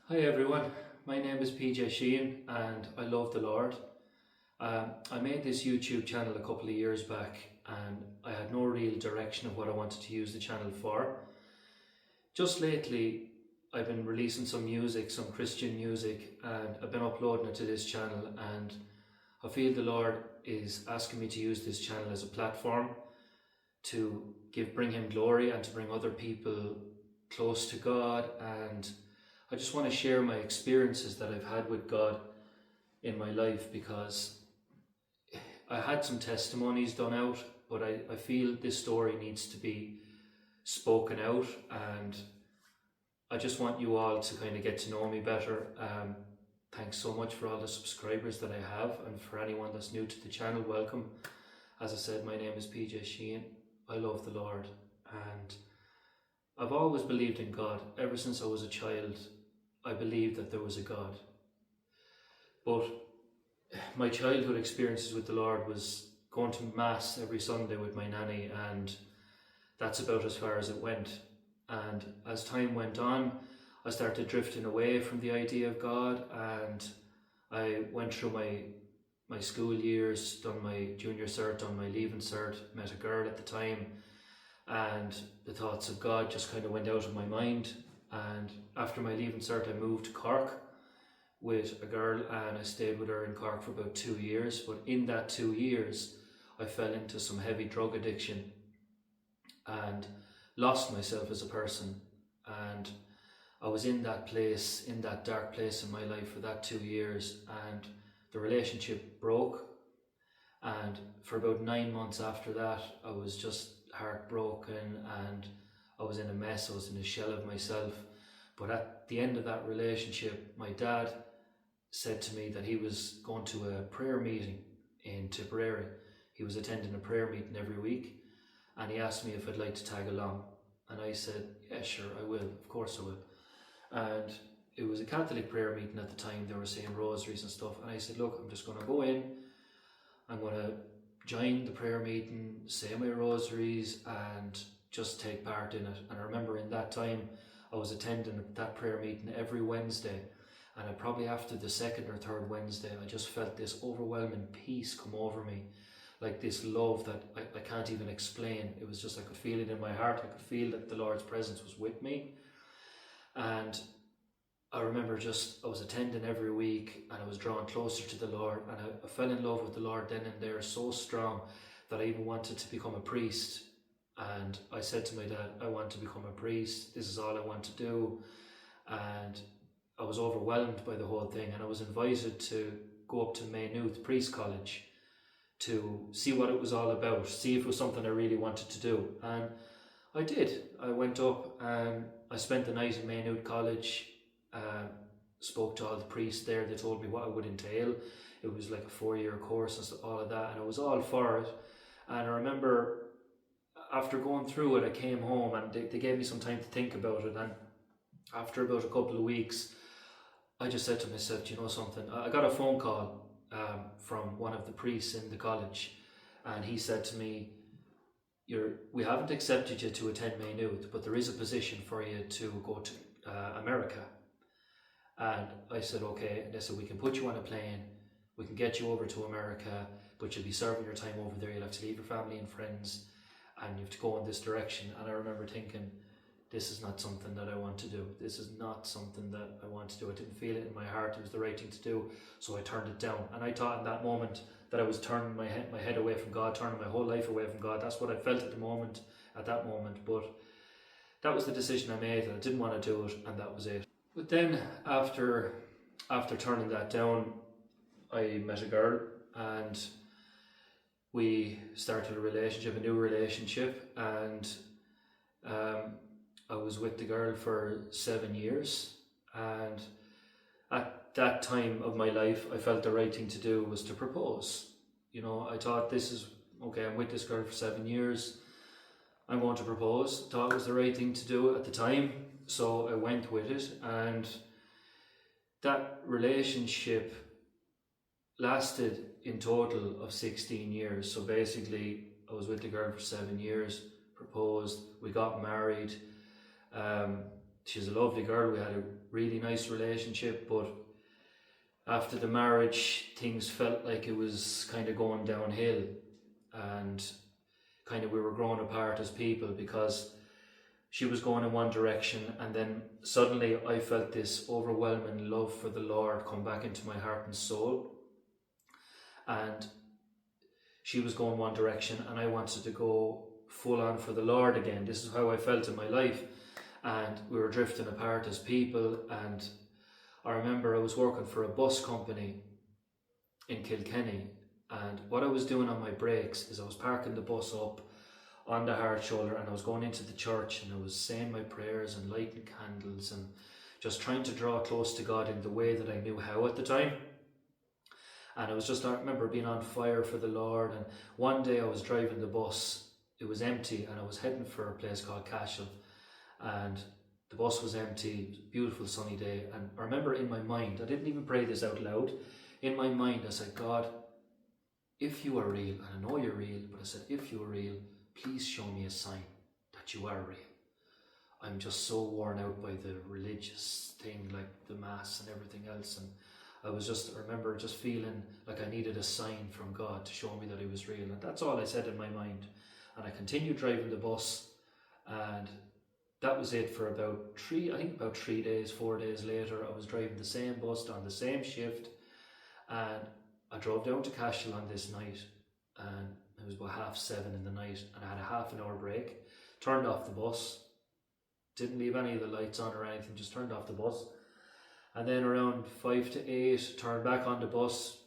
Hi everyone, my name is Sheehan and I love the Lord. I made this YouTube channel a couple of years back and I had no real direction of what I wanted to use the channel for. Just lately I've been releasing some music, some Christian music, and I've been uploading it to this channel, and I feel the Lord is asking me to use this channel as a platform to bring Him glory and to bring other people close to God. And I just want to share my experiences that I've had with God in my life, because I had some testimonies done out, but I feel this story needs to be spoken out, and I just want you all to kind of get to know me better. Thanks so much for all the subscribers that I have, and for anyone that's new to the channel, welcome. As I said, my name is Sheehan. I love the Lord, and I've always believed in God. Ever since I was a child, I believed that there was a God. But my childhood experiences with the Lord was going to Mass every Sunday with my nanny, and that's about as far as it went. And as time went on, I started drifting away from the idea of God, and I went through my school years, done my junior cert, done my leaving cert, met a girl at the time, and the thoughts of God just kind of went out of my mind. And after my leaving cert, I moved to Cork with a girl, and I stayed with her in Cork for about 2 years. But in that 2 years, I fell into some heavy drug addiction and lost myself as a person. And I was in that place, in that dark place in my life for that 2 years, and the relationship broke. And for about 9 months after that, I was just heartbroken, and I was in a mess. I was in a shell of myself. But at the end of that relationship, my dad said to me that he was going to a prayer meeting in Tipperary. He was attending a prayer meeting every week, and he asked me if I'd like to tag along. And I said, yeah, sure, I will. Of course I will. And it was a Catholic prayer meeting at the time. They were saying rosaries and stuff. And I said, look, I'm just going to go in. I'm going to join the prayer meeting, say my rosaries, and just take part in it. And I remember in that time, I was attending that prayer meeting every Wednesday. And I probably after the second or third Wednesday, I just felt this overwhelming peace come over me. Like this love that I can't even explain. It was just, I could feel it in my heart. I could feel that the Lord's presence was with me. And I remember I was attending every week, and I was drawn closer to the Lord, and I fell in love with the Lord then and there so strong that I even wanted to become a priest. And I said to my dad, I want to become a priest. This is all I want to do. And I was overwhelmed by the whole thing, and I was invited to go up to Maynooth Priest College to see what it was all about, see if it was something I really wanted to do. And I did. I went up and I spent the night in Maynooth College, spoke to all the priests there. They told me what it would entail. It was like a 4-year course and all of that, and I was all for it. And I remember after going through it, I came home, and they gave me some time to think about it. And after about a couple of weeks, I just said to myself, you know something? I got a phone call from one of the priests in the college, and he said to me, we haven't accepted you to attend Maynooth, but there is a position for you to go to America. And I said, okay. And they said, we can put you on a plane, we can get you over to America, but you'll be serving your time over there. You'll have to leave your family and friends, and you have to go in this direction. And I remember thinking, this is not something that I want to do. This is not something that I want to do. I didn't feel it in my heart. It was the right thing to do. So I turned it down. And I thought in that moment that I was turning my head away from God, turning my whole life away from God. That's what I felt at that moment. But that was the decision I made, and I didn't want to do it, and that was it. But then after turning that down, I met a girl, and we started a new relationship, and I was with the girl for 7 years. And at that time of my life, I felt the right thing to do was to propose. You know, I thought, this is okay, I'm with this girl for 7 years, I'm going to propose. Thought it was the right thing to do at the time, so I went with it. And that relationship lasted in total of 16 years. So basically, I was with the girl for 7 years, proposed, we got married. she's a lovely girl. We had a really nice relationship, but after the marriage, things felt like it was kind of going downhill, and kind of we were growing apart as people, because she was going in one direction, and then suddenly I felt this overwhelming love for the Lord come back into my heart and soul. And she was going one direction and I wanted to go full on for the Lord again. This is how I felt in my life. And we were drifting apart as people. And I remember I was working for a bus company in Kilkenny, and what I was doing on my breaks is I was parking the bus up on the hard shoulder, and I was going into the church, and I was saying my prayers and lighting candles and just trying to draw close to God in the way that I knew how at the time. And I was just, I remember being on fire for the Lord. And one day I was driving the bus, it was empty, and I was heading for a place called Cashel, and the bus was empty. It was a beautiful sunny day. And I remember in my mind, I didn't even pray this out loud, in my mind I said, God, if you are real, and I know you're real, but I said, if you are real, please show me a sign that you are real. I'm just so worn out by the religious thing, like the mass and everything else. And I remember just feeling like I needed a sign from God to show me that he was real. And that's all I said in my mind. And I continued driving the bus, and that was it for about 3 days, 4 days later. I was driving the same bus on the same shift, and I drove down to Cashel on this night, and it was about 7:30 in the night, and I had a half an hour break, turned off the bus, didn't leave any of the lights on or anything, just turned off the bus. And then around 5 to 8, turned back on the bus,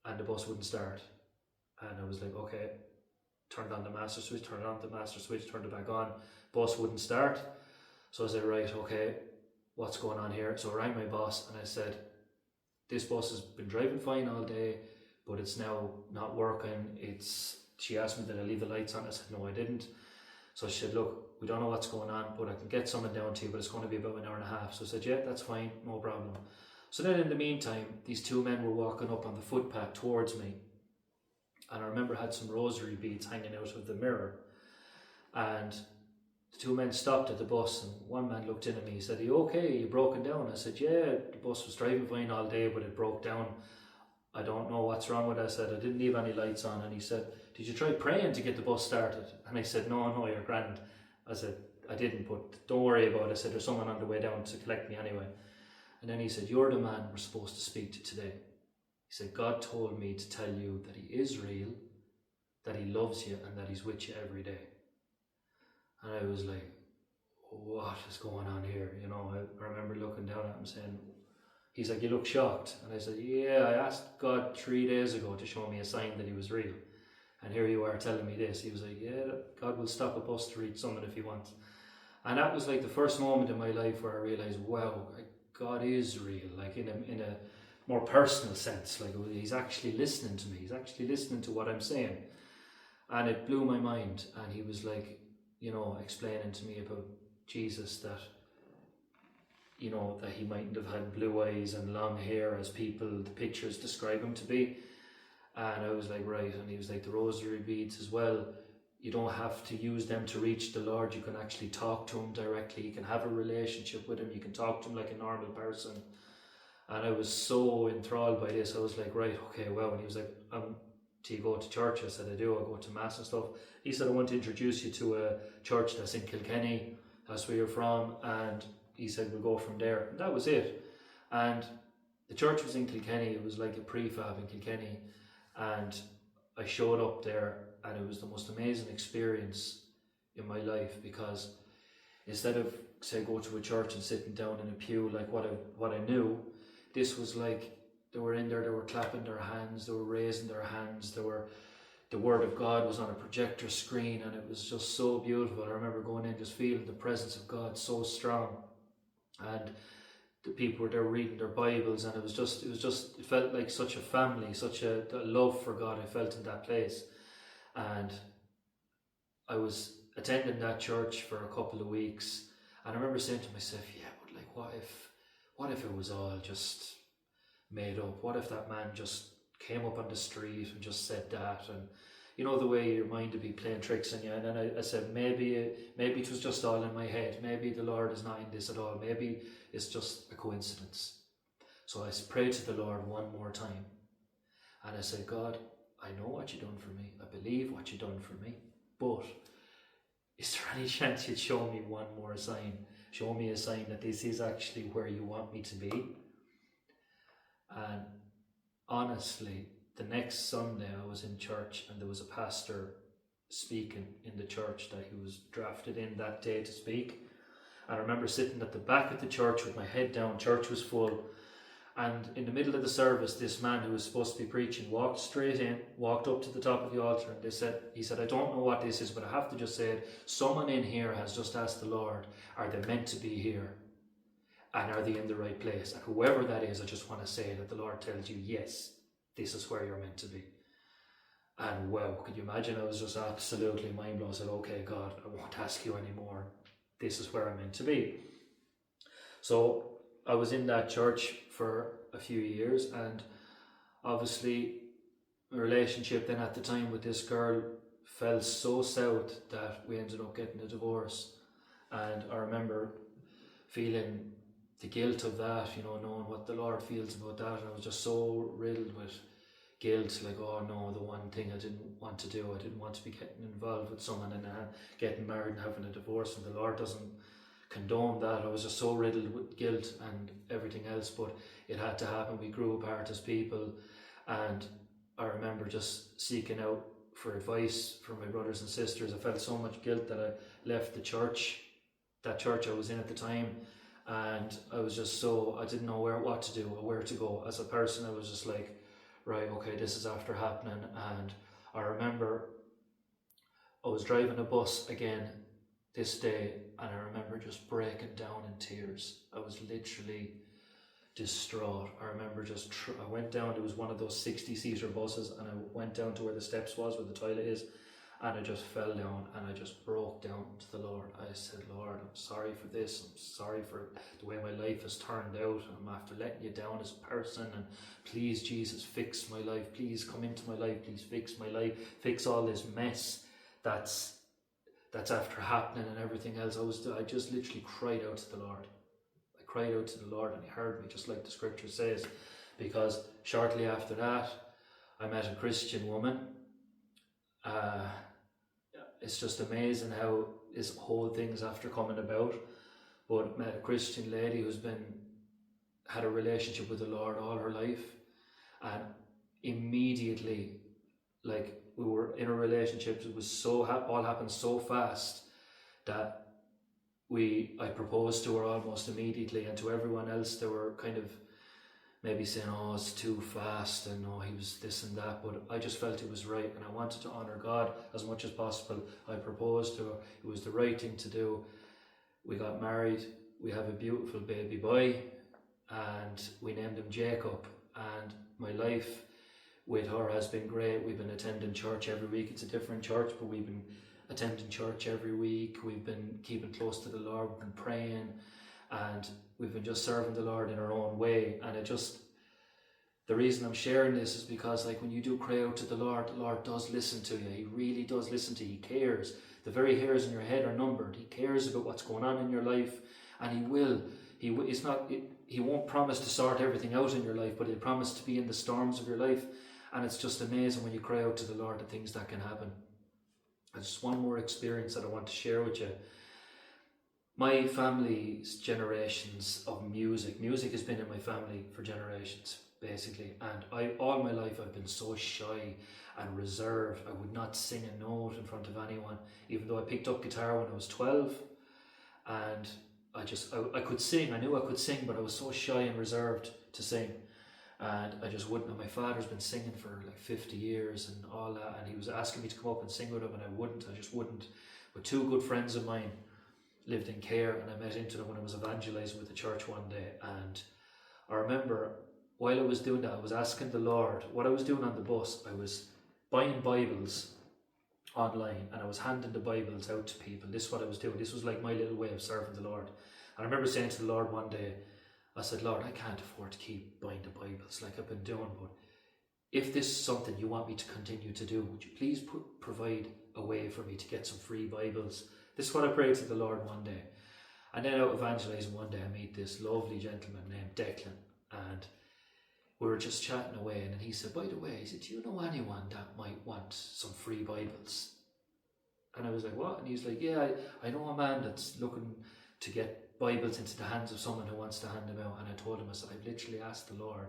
and the bus wouldn't start. And I was like, okay, turned on the master switch, turned on the master switch, turned it back on, bus wouldn't start. So I said, right, okay, what's going on here? So I rang my boss and I said, this bus has been driving fine all day, but it's now not working. She asked me, did I leave the lights on? I said, no, I didn't. So she said, look, we don't know what's going on, but I can get someone down to you, but it's going to be about an hour and a half. So I said, yeah, that's fine, no problem. So then in the meantime, these two men were walking up on the footpath towards me. And I remember I had some rosary beads hanging out of the mirror. And the two men stopped at the bus, and one man looked in at me. He said, are you okay? You broken down? I said, yeah, the bus was driving fine all day, but it broke down. I don't know what's wrong with it. I said, I didn't leave any lights on. And he said, did you try praying to get the bus started? And I said, no, you're grand. I said, I didn't, but don't worry about it. I said, there's someone on the way down to collect me anyway. And then he said, you're the man we're supposed to speak to today. He said, God told me to tell you that he is real, that he loves you, and that he's with you every day. And I was like, what is going on here? You know, I remember looking down at him saying, he's like, you look shocked. And I said, yeah, I asked God 3 days ago to show me a sign that he was real. And here you are telling me this. He was like, yeah, God will stop a bus to reach someone if he wants. And that was like the first moment in my life where I realized, wow, God is real, like in a more personal sense. Like he's actually listening to me. He's actually listening to what I'm saying. And it blew my mind. And he was like, you know, explaining to me about Jesus, that, you know, that he mightn't have had blue eyes and long hair as the pictures describe him to be. And I was like, right. And he was like, the rosary beads as well, you don't have to use them to reach the Lord. You can actually talk to him directly. You can have a relationship with him. You can talk to him like a normal person. And I was so enthralled by this. I was like, right, okay, wow. And he was like, do you go to church? I said, I do. I go to mass and stuff. He said, I want to introduce you to a church that's in Kilkenny. That's where you're from. And he said, we'll go from there. And that was it. And the church was in Kilkenny. It was like a prefab in Kilkenny. And I showed up there, and it was the most amazing experience in my life, because instead of, say, go to a church and sitting down in a pew like what I knew, this was like they were in there, they were clapping their hands, they were raising their hands, the word of God was on a projector screen, and it was just so beautiful. I remember going in just feeling the presence of God so strong, and the people were there reading their Bibles, and it felt like such a family, such a love for God I felt in that place. And I was attending that church for a couple of weeks, and I remember saying to myself, yeah, but like, what if it was all just made up? What if that man just came up on the street and just said that, and you know, the way your mind would be playing tricks on you. And then I said, maybe it was just all in my head. Maybe the Lord is not in this at all. Maybe it's just a coincidence. So I prayed to the Lord one more time. And I said, God, I know what you've done for me. I believe what you've done for me. But is there any chance you'd show me one more sign? Show me a sign that this is actually where you want me to be? And honestly, the next Sunday I was in church and there was a pastor speaking in the church that he was drafted in that day to speak. And I remember sitting at the back of the church with my head down. Church was full. And in the middle of the service, this man who was supposed to be preaching walked straight in, walked up to the top of the altar, and he said, I don't know what this is, but I have to just say it. Someone in here has just asked the Lord, are they meant to be here? And are they in the right place? And whoever that is, I just want to say that the Lord tells you, yes, this is where you're meant to be. And wow, could you imagine? I was just absolutely mind blown. I said, okay, God, I won't ask you anymore. This is where I'm meant to be. So I was in that church for a few years, and obviously a relationship then at the time with this girl fell so south that we ended up getting a divorce. And I remember feeling the guilt of that, you know, knowing what the Lord feels about that. And I was just so riddled with guilt, like, oh no, the one thing I didn't want to do, I didn't want to be getting involved with someone and getting married and having a divorce, and the Lord doesn't condone that. I was just so riddled with guilt and everything else, but it had to happen. We grew apart as people, and I remember just seeking out for advice from my brothers and sisters. I felt so much guilt that I left the church, that church I was in at the time, and I was just I didn't know what to do or where to go. As a person, I was just like, right, okay, this is after happening. And I remember I was driving a bus again this day, and I remember just breaking down in tears. I was literally distraught. I remember I went down, it was one of those 60-seater buses, and I went down to where the steps was, where the toilet is, and I just fell down and I just broke down to the Lord. I said, Lord, I'm sorry for this. I'm sorry for the way my life has turned out. I'm after letting you down as a person, and please, Jesus, fix my life. Please come into my life. Please fix my life. Fix all this mess that's after happening and everything else. I just literally cried out to the Lord. I cried out to the Lord, and he heard me, just like the scripture says, because shortly after that I met a Christian woman. It's just amazing how this whole thing's after coming about, but met a Christian lady who's had a relationship with the Lord all her life, and immediately, like, we were in a relationship. It was all happened so fast that I proposed to her almost immediately, and to everyone else they were kind of maybe saying, oh, it's too fast, and oh, he was this and that, but I just felt it was right, and I wanted to honour God as much as possible. I proposed to her. It was the right thing to do. We got married. We have a beautiful baby boy, and we named him Jacob. And my life with her has been great. We've been attending church every week. It's a different church, but we've been attending church every week. We've been keeping close to the Lord. We've been praying, and we've been just serving the Lord in our own way. And the reason I'm sharing this is because, like, when you do cry out to the Lord does listen to you. He really does listen to you. He cares. The very hairs in your head are numbered. He cares about what's going on in your life, and he will. He won't promise to sort everything out in your life, but he'll promise to be in the storms of your life. And it's just amazing when you cry out to the Lord, the things that can happen. And just one more experience that I want to share with you. My family's generations of music has been in my family for generations, basically. And all my life I've been so shy and reserved. I would not sing a note in front of anyone, even though I picked up guitar when I was 12. And I could sing. I knew I could sing, but I was so shy and reserved to sing. And I just wouldn't. And my father's been singing for like 50 years and all that, and he was asking me to come up and sing with him, and I just wouldn't. But two good friends of mine lived in Care, and I met into them when I was evangelizing with the church one day. And I remember while I was doing that, I was asking the Lord what I was doing on the bus. I was buying Bibles online, and I was handing the Bibles out to people. This is what I was doing. This was like my little way of serving the Lord. And I remember saying to the Lord one day, I said, Lord, I can't afford to keep buying the Bibles like I've been doing, but if this is something you want me to continue to do, would you please provide a way for me to get some free Bibles? This is what I prayed to the Lord one day. And then out evangelising one day, I meet this lovely gentleman named Declan, and we were just chatting away, and then he said, by the way, he said, do you know anyone that might want some free Bibles? And I was like, what? And he's like, yeah, I know a man that's looking to get Bibles into the hands of someone who wants to hand them out. And I told him, I said, I've literally asked the Lord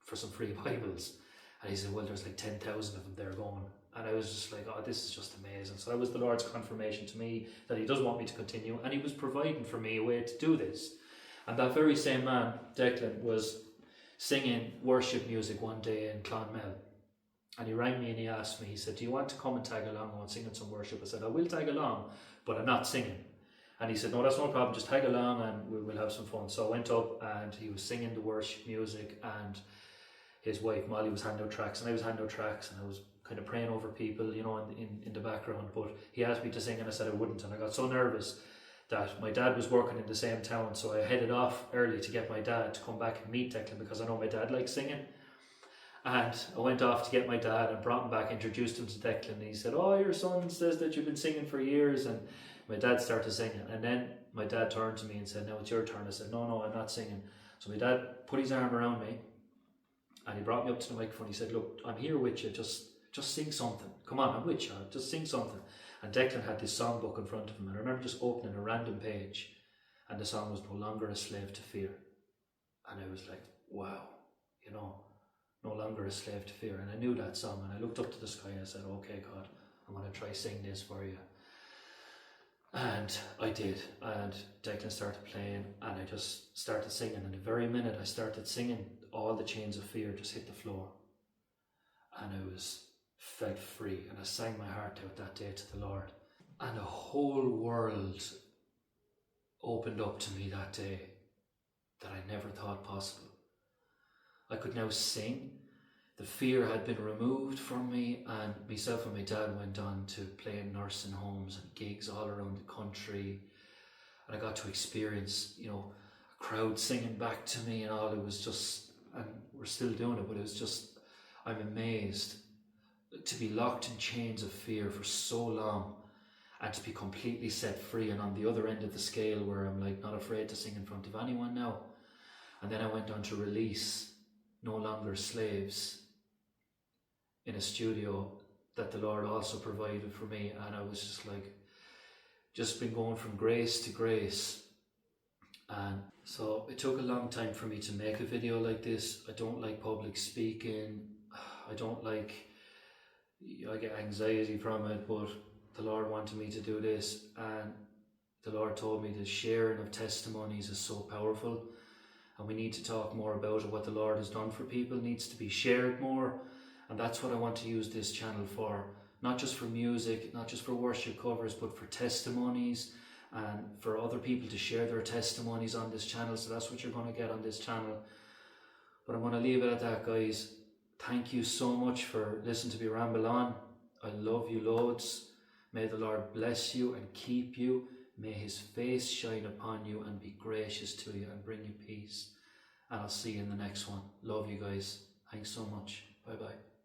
for some free Bibles. And he said, well, there's like 10,000 of them there going. And I was just like, oh, this is just amazing. So that was the Lord's confirmation to me that he does want me to continue, and he was providing for me a way to do this. And that very same man, Declan, was singing worship music one day in Clonmel. And he rang me and he asked me, he said, do you want to come and tag along on singing some worship? I said, I will tag along, but I'm not singing. And he said, no, that's no problem, just tag along and we'll have some fun. So I went up and he was singing the worship music, and his wife Molly was handing out tracks, and I was handing out tracks, and I was kind of praying over people, you know, in the background. But he asked me to sing and I said I wouldn't, and I got so nervous that my dad was working in the same town, so I headed off early to get my dad to come back and meet Declan, because I know my dad likes singing. And I went off to get my dad and brought him back, introduced him to Declan, and he said, oh, your son says that you've been singing for years. And my dad started singing, and then my dad turned to me and said, now it's your turn. I said, no, I'm not singing. So my dad put his arm around me and he brought me up to the microphone. He said, look, I'm here with you, just sing something. Come on, I'm with you, just sing something. And Declan had this songbook in front of him, and I remember just opening a random page, and the song was No Longer a Slave to Fear. And I was like, wow, you know, no longer a slave to fear. And I knew that song, and I looked up to the sky and I said, okay, God, I'm going to try sing this for you. And I did, and Declan started playing, and I just started singing, and the very minute I started singing, all the chains of fear just hit the floor, and I felt free, and I sang my heart out that day to the Lord, and the whole world opened up to me that day that I never thought possible. I could now sing. The fear had been removed from me, and myself and my dad went on to play in nursing homes and gigs all around the country, and I got to experience, you know, a crowd singing back to me and all. It was just, and we're still doing it, but it was just, I'm amazed to be locked in chains of fear for so long and to be completely set free, and on the other end of the scale where I'm like not afraid to sing in front of anyone now. And then I went on to release No Longer Slaves in a studio that the Lord also provided for me, and I was just like, just been going from grace to grace. And so it took a long time for me to make a video like this. I don't like public speaking, I get anxiety from it, but the Lord wanted me to do this, and the Lord told me the sharing of testimonies is so powerful, and we need to talk more about it. What the Lord has done for people needs to be shared more. And that's what I want to use this channel for. Not just for music, not just for worship covers, but for testimonies, and for other people to share their testimonies on this channel. So that's what you're going to get on this channel. But I'm going to leave it at that, guys. Thank you so much for listening to me ramble on. I love you loads. May the Lord bless you and keep you. May his face shine upon you and be gracious to you and bring you peace. And I'll see you in the next one. Love you guys. Thanks so much. Bye bye.